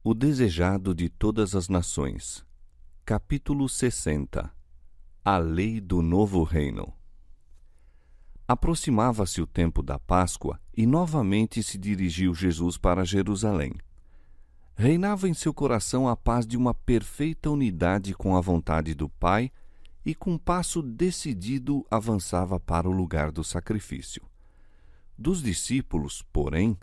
O desejado de todas as nações. Capítulo 60. A lei do novo reino. Aproximava-se o tempo da Páscoa e novamente se dirigiu Jesus para Jerusalém. Reinava em seu coração a paz de uma perfeita unidade com a vontade do Pai e com passo decidido avançava para o lugar do sacrifício. Dos discípulos, porém,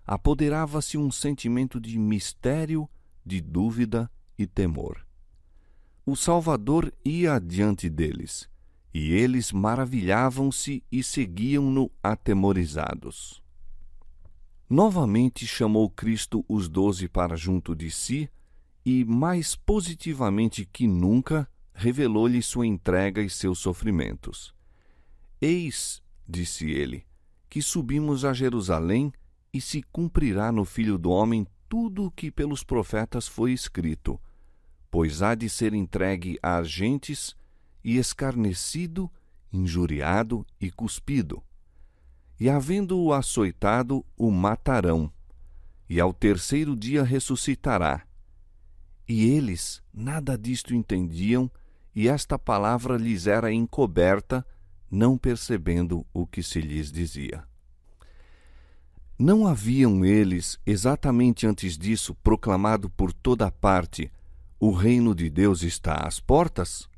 apoderava-se um sentimento de mistério, de dúvida e temor. O Salvador ia adiante deles, e eles maravilhavam-se e seguiam-no atemorizados. Novamente chamou Cristo os 12 para junto de si e, mais positivamente que nunca, revelou-lhes sua entrega e seus sofrimentos. Eis, disse ele, que subimos a Jerusalém e se cumprirá no Filho do Homem tudo o que pelos profetas foi escrito, pois há de ser entregue às gentes e escarnecido, injuriado e cuspido. E havendo-o açoitado, o matarão, e ao terceiro dia ressuscitará. E eles nada disto entendiam, e esta palavra lhes era encoberta, não percebendo o que se lhes dizia. Não haviam eles, exatamente antes disso, proclamado por toda parte: o reino de Deus está às portas?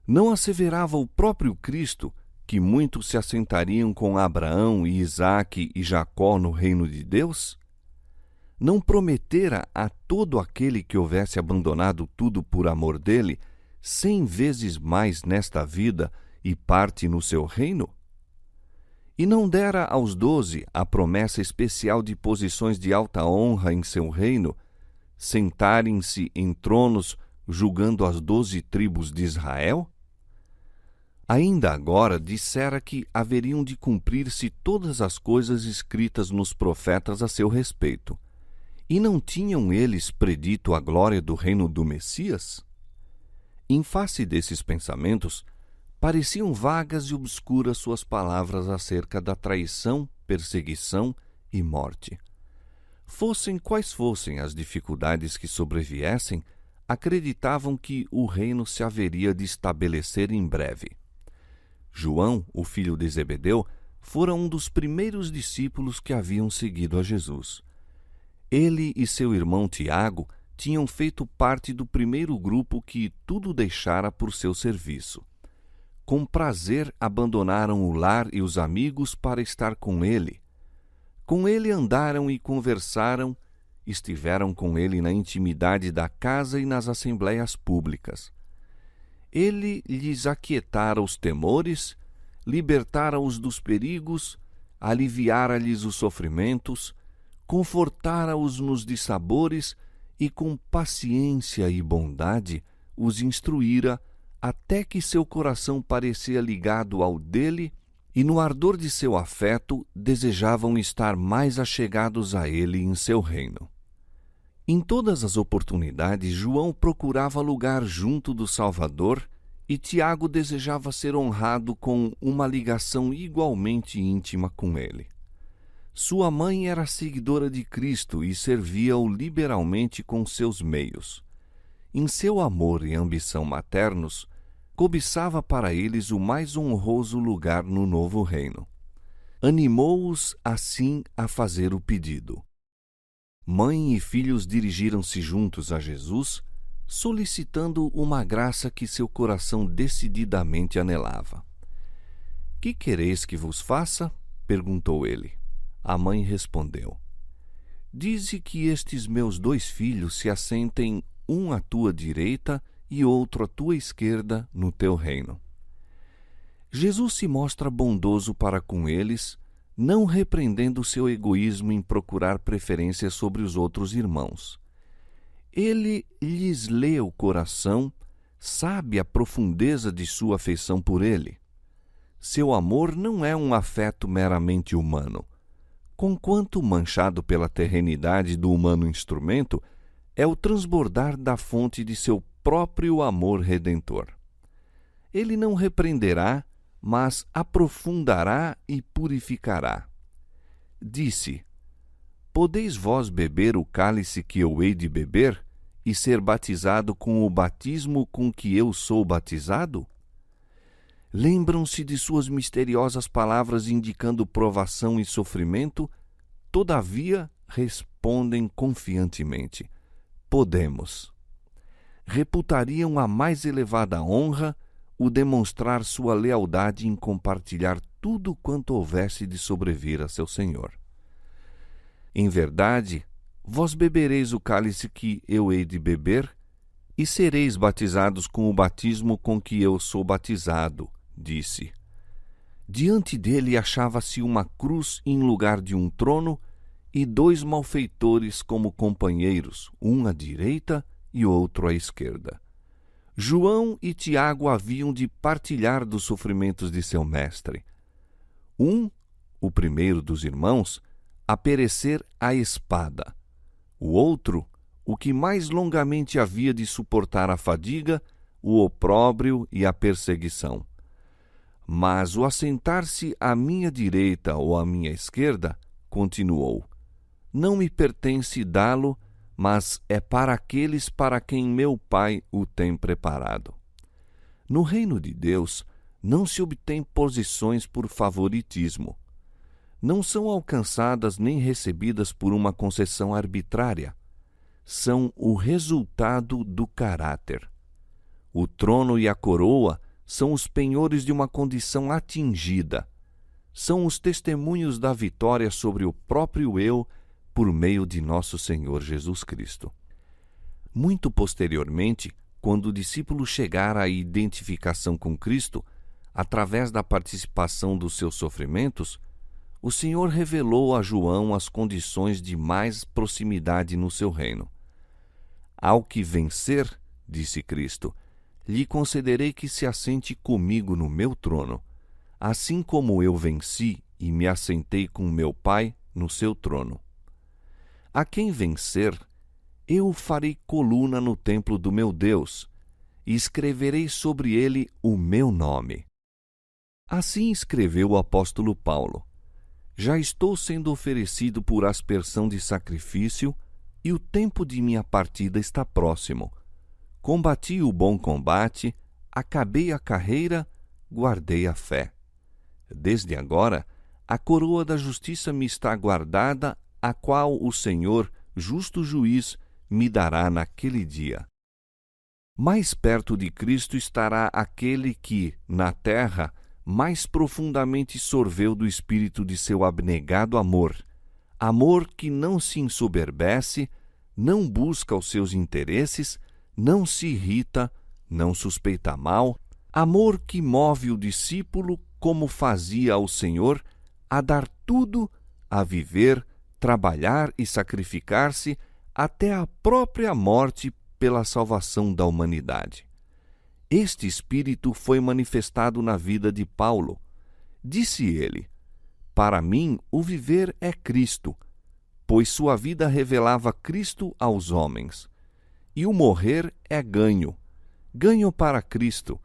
Não asseverava o próprio Cristo que muitos se assentariam com Abraão e Isaque e Jacó no reino de Deus? Não prometera a todo aquele que houvesse abandonado tudo por amor dele 100 vezes mais nesta vida e parte no seu reino? E não dera aos 12 a promessa especial de posições de alta honra em seu reino, sentarem-se em tronos julgando as 12 tribos de Israel? Ainda agora dissera que haveriam de cumprir-se todas as coisas escritas nos profetas a seu respeito. E não tinham eles predito a glória do reino do Messias? Em face desses pensamentos, pareciam vagas e obscuras suas palavras acerca da traição, perseguição e morte. Fossem quais fossem as dificuldades que sobreviessem, acreditavam que o reino se haveria de estabelecer em breve. João, o filho de Zebedeu, fora um dos primeiros discípulos que haviam seguido a Jesus. Ele e seu irmão Tiago tinham feito parte do primeiro grupo que tudo deixara por seu serviço. Com prazer abandonaram o lar e os amigos para estar com ele. Com ele andaram e conversaram, estiveram com ele na intimidade da casa e nas assembleias públicas. Ele lhes aquietara os temores, libertara-os dos perigos, aliviara-lhes os sofrimentos, confortara-os nos dissabores e com paciência e bondade os instruíra até que seu coração parecia ligado ao dele e no ardor de seu afeto desejavam estar mais achegados a ele em seu reino. Em todas as oportunidades, João procurava lugar junto do Salvador e Tiago desejava ser honrado com uma ligação igualmente íntima com ele. Sua mãe era seguidora de Cristo e servia-o liberalmente com seus meios. Em seu amor e ambição maternos, cobiçava para eles o mais honroso lugar no novo reino. Animou-os, assim, a fazer o pedido. Mãe e filhos dirigiram-se juntos a Jesus, solicitando uma graça que seu coração decididamente anelava. — Que quereis que vos faça? Perguntou ele. A mãe respondeu: Dize que estes meus 2 filhos se assentem um à tua direita e outro à tua esquerda no teu reino. Jesus se mostra bondoso para com eles, não repreendendo seu egoísmo em procurar preferência sobre os outros irmãos. Ele lhes lê o coração, sabe a profundeza de sua afeição por ele. Seu amor não é um afeto meramente humano. Conquanto manchado pela terrenidade do humano instrumento, é o transbordar da fonte de seu próprio amor redentor. Ele não repreenderá, mas aprofundará e purificará. Disse: Podeis vós beber o cálice que eu hei de beber, e ser batizado com o batismo com que eu sou batizado? Lembram-se de suas misteriosas palavras indicando provação e sofrimento? Todavia, respondem confiantemente: podemos. Reputariam a mais elevada honra o demonstrar sua lealdade em compartilhar tudo quanto houvesse de sobrevir a seu Senhor. Em verdade, vós bebereis o cálice que eu hei de beber, e sereis batizados com o batismo com que eu sou batizado, disse. Diante dele achava-se uma cruz em lugar de um trono, e 2 malfeitores como companheiros, um à direita e outro à esquerda. João e Tiago haviam de partilhar dos sofrimentos de seu mestre. O primeiro dos irmãos, a perecer à espada. O outro, o que mais longamente havia de suportar a fadiga, o opróbrio e a perseguição. Mas o assentar-se à minha direita ou à minha esquerda, continuou: não me pertence dá-lo, mas é para aqueles para quem meu Pai o tem preparado. No reino de Deus, não se obtém posições por favoritismo. Não são alcançadas nem recebidas por uma concessão arbitrária. São o resultado do caráter. O trono e a coroa são os penhores de uma condição atingida. São os testemunhos da vitória sobre o próprio eu por meio de nosso Senhor Jesus Cristo. Muito posteriormente, quando o discípulo chegar à identificação com Cristo, através da participação dos seus sofrimentos, o Senhor revelou a João as condições de mais proximidade no seu reino. Ao que vencer, disse Cristo, lhe concederei que se assente comigo no meu trono, assim como eu venci e me assentei com meu Pai no seu trono. A quem vencer, eu farei coluna no templo do meu Deus, e escreverei sobre ele o meu nome. Assim escreveu o apóstolo Paulo: já estou sendo oferecido por aspersão de sacrifício, e o tempo de minha partida está próximo. Combati o bom combate, acabei a carreira, guardei a fé. Desde agora, a coroa da justiça me está guardada, a qual o Senhor, justo juiz, me dará naquele dia. Mais perto de Cristo estará aquele que, na terra, mais profundamente sorveu do espírito de seu abnegado amor, amor que não se ensoberbece, não busca os seus interesses, não se irrita, não suspeita mal, amor que move o discípulo, como fazia o Senhor, a dar tudo, a viver, trabalhar e sacrificar-se até a própria morte pela salvação da humanidade. Este espírito foi manifestado na vida de Paulo. Disse ele: para mim o viver é Cristo, pois sua vida revelava Cristo aos homens. E o morrer é ganho, ganho para Cristo.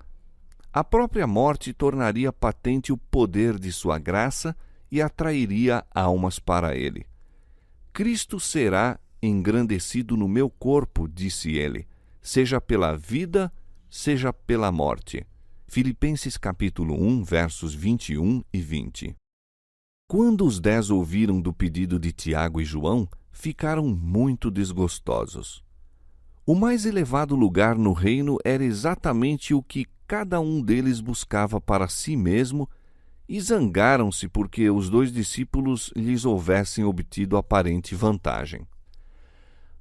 A própria morte tornaria patente o poder de sua graça e atrairia almas para ele. Cristo será engrandecido no meu corpo, disse ele, seja pela vida, seja pela morte. Filipenses capítulo 1, versos 21 e 20. Quando os 10 ouviram do pedido de Tiago e João, ficaram muito desgostosos. O mais elevado lugar no reino era exatamente o que cada um deles buscava para si mesmo, e zangaram-se porque os 2 discípulos lhes houvessem obtido aparente vantagem.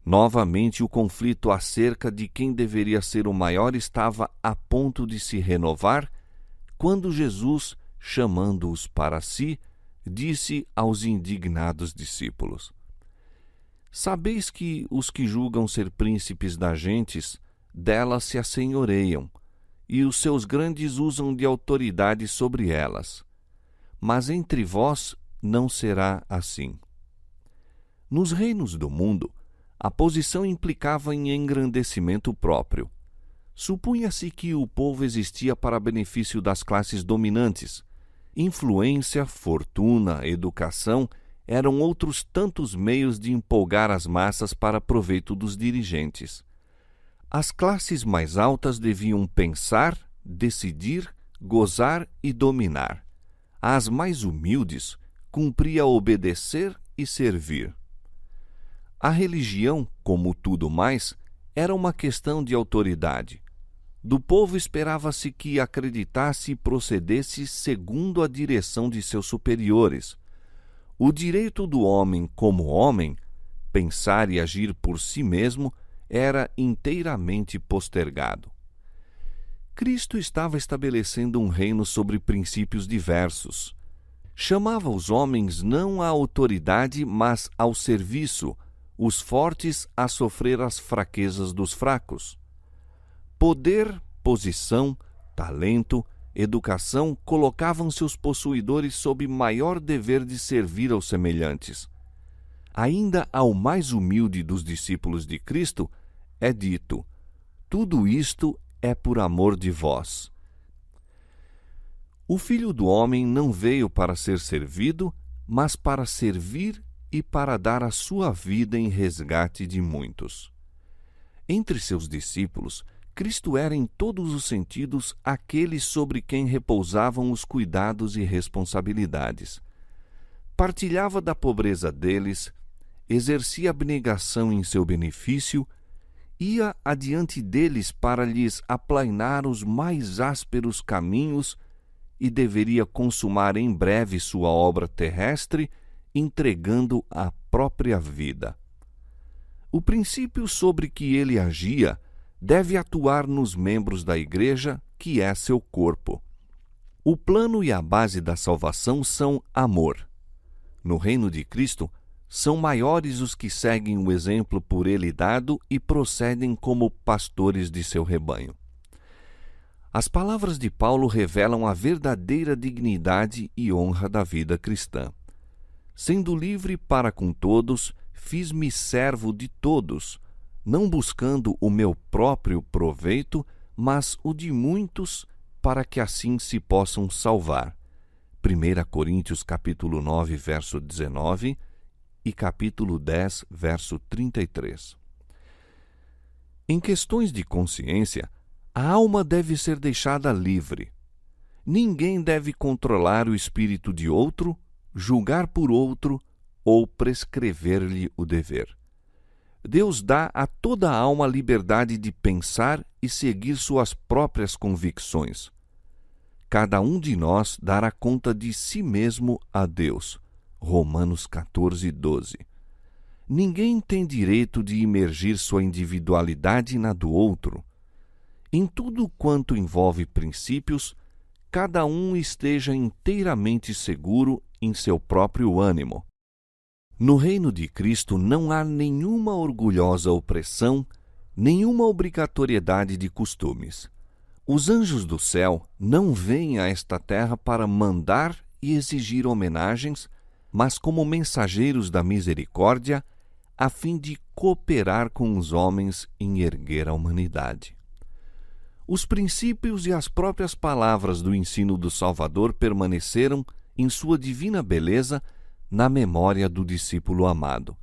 Novamente o conflito acerca de quem deveria ser o maior estava a ponto de se renovar, quando Jesus, chamando-os para si, disse aos indignados discípulos: sabeis que os que julgam ser príncipes das gentes, delas se assenhoreiam, e os seus grandes usam de autoridade sobre elas. Mas entre vós não será assim. Nos reinos do mundo, a posição implicava em engrandecimento próprio. Supunha-se que o povo existia para benefício das classes dominantes. Influência, fortuna, educação eram outros tantos meios de empolgar as massas para proveito dos dirigentes. As classes mais altas deviam pensar, decidir, gozar e dominar. Às mais humildes, cumpria obedecer e servir. A religião, como tudo mais, era uma questão de autoridade. Do povo esperava-se que acreditasse e procedesse segundo a direção de seus superiores. O direito do homem como homem, pensar e agir por si mesmo, era inteiramente postergado. Cristo estava estabelecendo um reino sobre princípios diversos. Chamava os homens não à autoridade, mas ao serviço, os fortes a sofrer as fraquezas dos fracos. Poder, posição, talento, educação colocavam seus possuidores sob maior dever de servir aos semelhantes. Ainda ao mais humilde dos discípulos de Cristo é dito: tudo isto é por amor de vós. O Filho do Homem não veio para ser servido, mas para servir e para dar a sua vida em resgate de muitos. Entre seus discípulos, Cristo era em todos os sentidos aquele sobre quem repousavam os cuidados e responsabilidades. Partilhava da pobreza deles, exercia abnegação em seu benefício, ia adiante deles para lhes aplainar os mais ásperos caminhos e deveria consumar em breve sua obra terrestre, entregando a própria vida. O princípio sobre que ele agia deve atuar nos membros da Igreja, que é seu corpo. O plano e a base da salvação são amor. No reino de Cristo, são maiores os que seguem o exemplo por ele dado e procedem como pastores de seu rebanho. As palavras de Paulo revelam a verdadeira dignidade e honra da vida cristã. Sendo livre para com todos, fiz-me servo de todos, não buscando o meu próprio proveito, mas o de muitos, para que assim se possam salvar. 1 Coríntios capítulo 9, verso 19 e capítulo 10, verso 33. Em questões de consciência, a alma deve ser deixada livre. Ninguém deve controlar o espírito de outro, julgar por outro ou prescrever-lhe o dever. Deus dá a toda a alma a liberdade de pensar e seguir suas próprias convicções. Cada um de nós dará conta de si mesmo a Deus. Romanos 14, 12. Ninguém tem direito de imergir sua individualidade na do outro. Em tudo quanto envolve princípios, cada um esteja inteiramente seguro em seu próprio ânimo. No reino de Cristo não há nenhuma orgulhosa opressão, nenhuma obrigatoriedade de costumes. Os anjos do céu não vêm a esta terra para mandar e exigir homenagens, mas como mensageiros da misericórdia, a fim de cooperar com os homens em erguer a humanidade. Os princípios e as próprias palavras do ensino do Salvador permaneceram, em sua divina beleza, na memória do discípulo amado.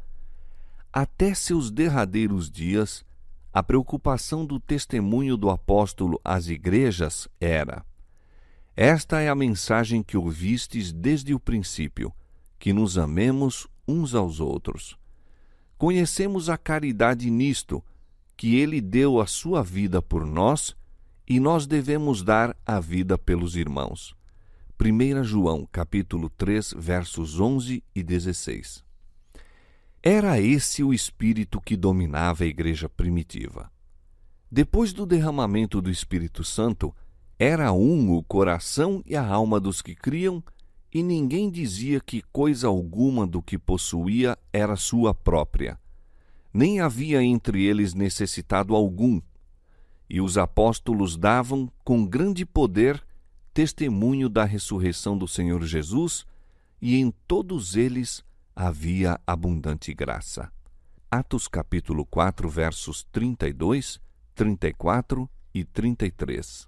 Até seus derradeiros dias, a preocupação do testemunho do apóstolo às igrejas era: esta é a mensagem que ouvistes desde o princípio, que nos amemos uns aos outros. Conhecemos a caridade nisto, que ele deu a sua vida por nós, e nós devemos dar a vida pelos irmãos. 1 João, capítulo 3, versos 11 e 16. Era esse o espírito que dominava a igreja primitiva. Depois do derramamento do Espírito Santo, era um o coração e a alma dos que criam, e ninguém dizia que coisa alguma do que possuía era sua própria. Nem havia entre eles necessitado algum. E os apóstolos davam, com grande poder, testemunho da ressurreição do Senhor Jesus, e em todos eles havia abundante graça. Atos capítulo 4, versos 32, 34 e 33.